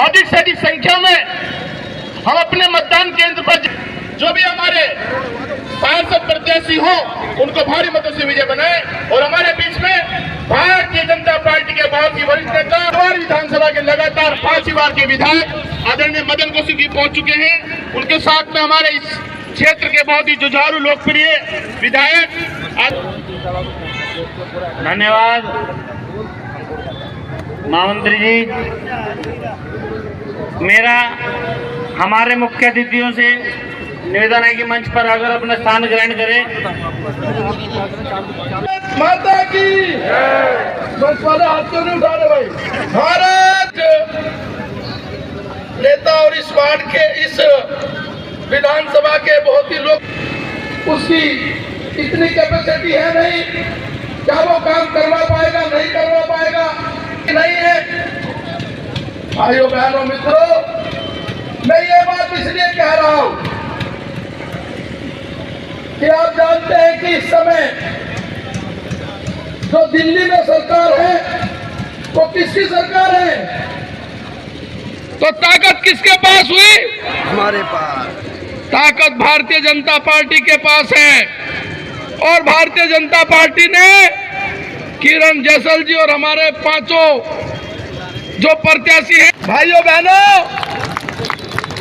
अधिक से अधिक संख्या में हम अपने मतदान केंद्र पर जो भी हमारे सांसद प्रत्याशी हो उनको भारी मतों से विजय बनाए। और हमारे बीच में भारतीय जनता पार्टी के बहुत ही वरिष्ठ नेता विधानसभा के लगातार 5 बार के विधायक आदरणीय मदन कौशिक जी पहुंच चुके हैं। उनके साथ में हमारे इस क्षेत्र के बहुत ही जुझारू लोकप्रिय विधायक। धन्यवाद महामंत्री जी। मेरा हमारे मुख्य अतिथियों से निवेदन है कि मंच पर अगर अपना स्थान ग्रहण करें। माता की मंच वाले हाथ क्यों नहीं उठा रहे भाई। भारत नेता और इस वार्ड के इस विधानसभा के बहुत ही लोग, उसकी इतनी कैपेसिटी है नहीं, क्या वो काम करवा पाएगा, नहीं करवा पाएगा, नहीं है। भाइयों बहनों मित्रों, मैं ये बात इसलिए कह रहा हूं कि आप जानते हैं कि इस समय जो दिल्ली में सरकार है वो किसकी सरकार है? तो ताकत किसके पास हुई? हमारे पास ताकत भारतीय जनता पार्टी के पास है। और भारतीय जनता पार्टी ने किरण जैसल जी और हमारे 5 जो प्रत्याशी हैं, भाइयों बहनों,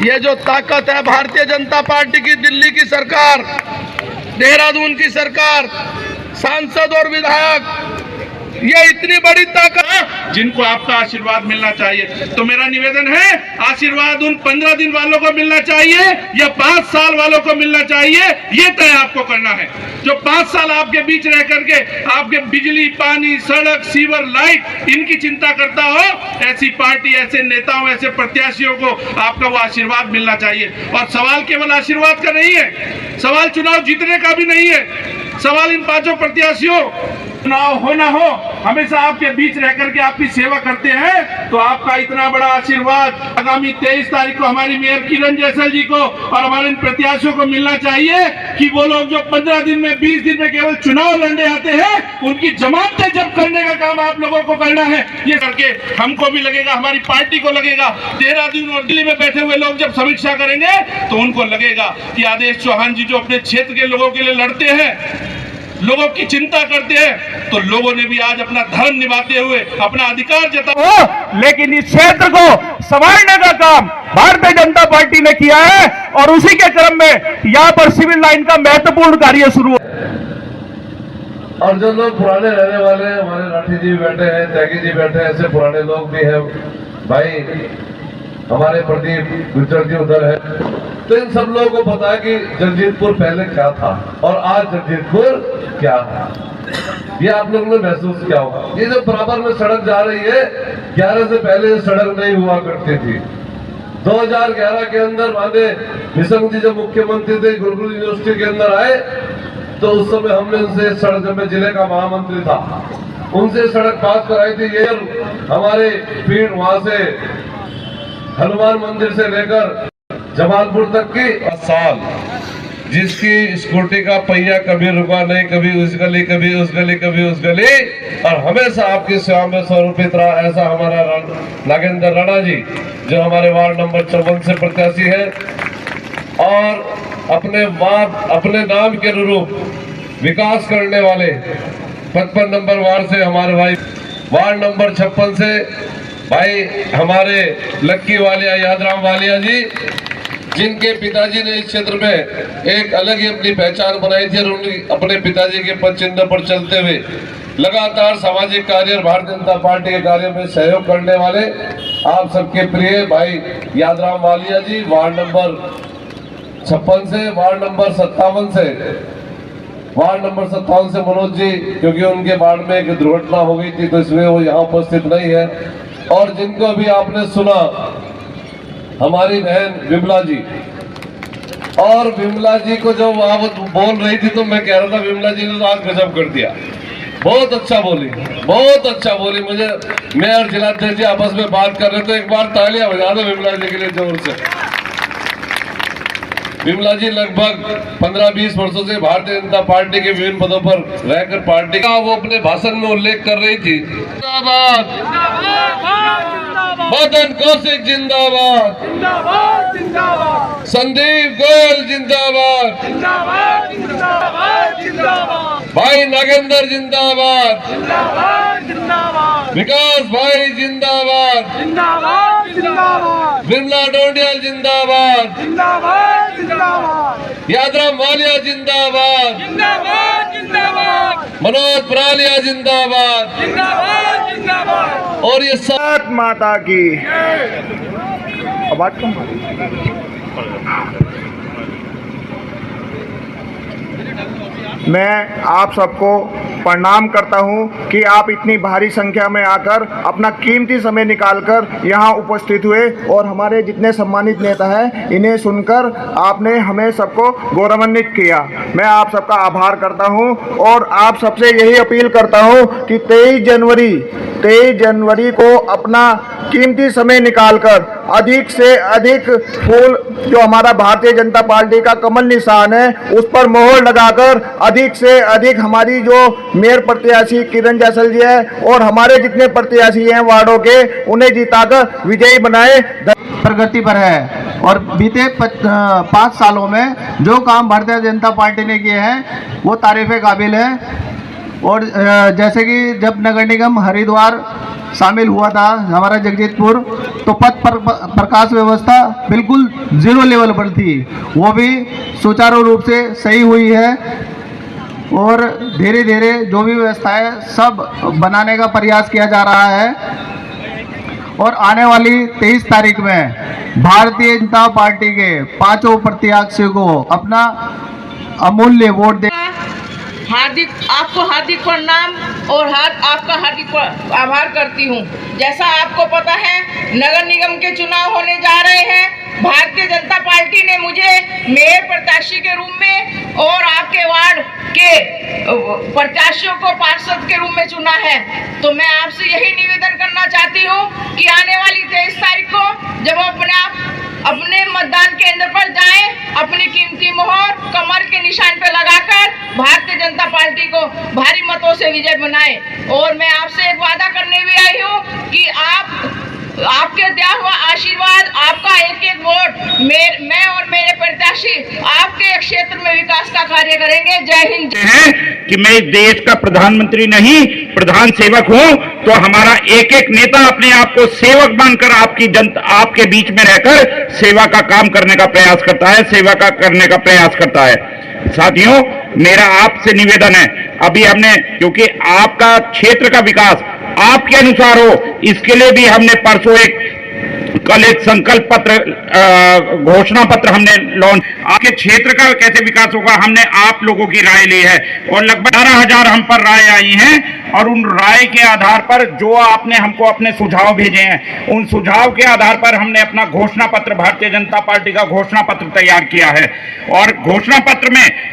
ये जो ताकत है भारतीय जनता पार्टी की, दिल्ली की सरकार, देहरादून की सरकार, सांसद और विधायक, ये इतनी बड़ी ताकत जिनको आपका आशीर्वाद मिलना चाहिए। तो मेरा निवेदन है, आशीर्वाद उन 15 दिन वालों को मिलना चाहिए या 5 साल वालों को मिलना चाहिए, ये तय आपको करना है। जो 5 साल आपके बीच रह करके आपके बिजली, पानी, सड़क, सीवर, लाइट इनकी चिंता करता हो, ऐसी पार्टी, ऐसे नेताओं, ऐसे प्रत्याशियों को आपका वो आशीर्वाद मिलना चाहिए। और सवाल केवल आशीर्वाद का नहीं है, सवाल चुनाव जीतने का भी नहीं है। सवाल इन 5 प्रत्याशियों, चुनाव हो ना हो, हमेशा आपके बीच रह करके आपकी सेवा करते हैं। तो आपका इतना बड़ा आशीर्वाद आगामी 23 तारीख को हमारी मेयर किरण जैसल जी को और हमारे इन प्रत्याशियों को मिलना चाहिए कि वो लोग जो 15 दिन में, 20 दिन में केवल चुनाव लड़ने आते हैं, उनकी जमानतें जब्त करने का काम आप लोगों को करना है। ये करके हमको भी लगेगा, हमारी पार्टी को लगेगा, देहरादून और दिल्ली में बैठे हुए लोग जब समीक्षा करेंगे तो उनको लगेगा कि आदेश चौहान जी जो अपने क्षेत्र के लोगों के लिए लड़ते हैं, लोगों की चिंता करते हैं, तो लोगों ने भी आज अपना धर्म निभाते हुए अपना अधिकार जताया। लेकिन इस क्षेत्र को संभालने का काम भारतीय जनता पार्टी ने किया है और उसी के क्रम में यहाँ पर सिविल लाइन का महत्वपूर्ण कार्य शुरू हुआ। और जो लोग पुराने रहने वाले हैं, हमारे राठी जी बैठे हैं, त्यागी जी बैठे हैं, ऐसे पुराने लोग भी हैं भाई, हमारे प्रदीप गुर्जर जी उधर है, तो इन सब लोगों को पता है कि जगजीतपुर पहले क्या था और आज जगजीतपुर क्या है। ये आप लोगों ने महसूस किया होगा। ये जो बराबर में सड़क जा रही है, 11 से पहले ये सड़क नहीं हुआ करती थी। 2011 के अंदर माने निशंक जी जब मुख्यमंत्री थे, गुरुकुल यूनिवर्सिटी के अंदर आए, तो उस समय हमने उनसे सड़क, जब मैं जिले का महामंत्री था, उनसे सड़क पास कराई थी। ये हमारे फील्ड वहां से हनुमान मंदिर से लेकर जमालपुर तक की साल, जिसकी स्कूटी का पहिया कभी रुका नहीं, कभी उस गली, कभी उस गली, कभी उस गली, और हमेशा आपकी सेवा में समर्पित रहा। ऐसा हमारा नागेंद्र राणा जी जो हमारे वार्ड नंबर 54 से प्रत्याशी है और अपने नाम के अनुरूप विकास करने वाले 55 नंबर वार्ड से हमारे भाई, वार्ड नंबर 56 से भाई हमारे लक्की वालिया, यादराम वालिया जी, जिनके पिताजी ने इस क्षेत्र में एक अलग ही अपनी पहचान बनाई थी और उन्हें अपने पिताजी के पद चिन्ह पर चलते हुए लगातार सामाजिक कार्य और भारतीय जनता पार्टी के कार्य में सहयोग करने वाले आप सबके प्रिय भाई यादराम वालिया जी, वार्ड नंबर 56 से, वार्ड नंबर 57 से मनोज जी, क्योंकि उनके वार्ड में एक दुर्घटना हो गई थी तो इसलिए वो यहाँ उपस्थित नहीं है। और जिनको भी आपने सुना, हमारी बहन विमला जी, और विमला जी को जब आप बोल रही थी तो मैं कह रहा था विमला जी ने तो आज गजब कर दिया, बहुत अच्छा बोली, बहुत अच्छा बोली। मुझे, मैं और जिलाध्यक्ष जी आपस में बात कर रहे थे, एक बार तालियां बजा दो विमला जी के लिए जोर से। विमला जी लगभग 15-20 वर्षों से भारतीय जनता पार्टी के विभिन्न पदों पर रहकर पार्टी का वो अपने भाषण में उल्लेख कर रही थी। मदन कौशिक जिंदाबाद, जिंदाबाद जिंदाबाद संदीप गोयल जिंदाबाद, जिंदाबाद जिंदाबाद जिंदाबाद भाई नागेंद्र जिंदाबाद, जिंदाबाद जिंदाबाद विकास भाई जिंदाबाद, जिंदाबाद जिंदाबाद विमला डोंडियाल जिंदाबाद, जिंदाबाद जिंदाबाद यादराम वालिया जिंदाबाद, जिंदाबाद जिंदाबाद मनोज परालिया जिंदाबाद। जिंदाबाद जिंदाबाद और ये सब भारत माता की आवाज कम। मैं आप सबको प्रणाम करता हूं कि आप इतनी भारी संख्या में आकर अपना कीमती समय निकालकर यहां उपस्थित हुए और हमारे जितने सम्मानित नेता हैं इन्हें सुनकर आपने हमें सबको गौरवान्वित किया। मैं आप सबका आभार करता हूं और आप सबसे यही अपील करता हूं कि 23 जनवरी को अपना कीमती समय निकालकर अधिक से अधिक फूल जो हमारा भारतीय जनता पार्टी का कमल निशान है उस पर मोहर लगाकर अधिक से अधिक हमारी जो मेयर प्रत्याशी किरण जैसल जी है और हमारे जितने प्रत्याशी हैं वार्डों के उन्हें जिताकर विजयी बनाए। प्रगति पर है और बीते 5 सालों में जो काम भारतीय जनता पार्टी ने किए हैं वो तारीफ़े काबिल है। और जैसे कि जब नगर निगम हरिद्वार शामिल हुआ था हमारा जगजीतपुर, तो पथ प्रकाश व्यवस्था बिल्कुल 0 लेवल पर थी, वो भी सुचारू रूप से सही हुई है। और धीरे धीरे जो भी व्यवस्था है सब बनाने का प्रयास किया जा रहा है। और आने वाली 23 तारीख में भारतीय जनता पार्टी के 5 प्रत्याशियों को अपना अमूल्य वोट दे। आपको हार्दिक प्रणाम और आपका हार्दिक आभार करती हूँ। जैसा आपको पता है नगर निगम के चुनाव होने जा रहे हैं। भारतीय जनता पार्टी ने मुझे मेयर प्रत्याशी के रूप में और आपके वार्ड के प्रत्याशियों को पार्षद के रूप में चुना है। तो मैं आपसे यही निवेदन करना चाहती हूँ कि आने वाली 23 तारीख को जब अपने मतदान केंद्र पर जाएं, अपनी कीमती मोहर कमर के निशान पर लगाकर भारतीय जनता पार्टी को भारी मतों से विजय बनाएं। और मैं आपसे एक वादा करने भी आई हूँ कि आपके दिया हुआ आशीर्वाद, आपका एक वोट मैं और मेरे प्रत्याशी आपके क्षेत्र में विकास का कार्य करेंगे। जय हिंद। है कि मैं देश का प्रधानमंत्री नहीं प्रधान सेवक हूं, तो हमारा एक एक नेता अपने आप को सेवक बनकर आपकी जनता आपके बीच में रहकर सेवा का काम करने का प्रयास करता है, सेवा का करने का प्रयास करता है। साथियों, मेरा आपसे निवेदन है, अभी हमने क्योंकि आपका क्षेत्र का विकास आपके अनुसार हो, इसके लिए भी हमने परसों कल एक संकल्प पत्र घोषणा पत्र हमने लॉन्च। आपके क्षेत्र का कैसे विकास होगा हमने आप लोगों की राय ली है और लगभग 18,000 हम पर राय आई हैं और उन राय के आधार पर जो आपने हमको अपने सुझाव भेजे हैं उन सुझाव के आधार पर हमने अपना घोषणा पत्र भारतीय जनता पार्टी का घोषणा पत्र तैयार किया है। और घोषणा पत्र में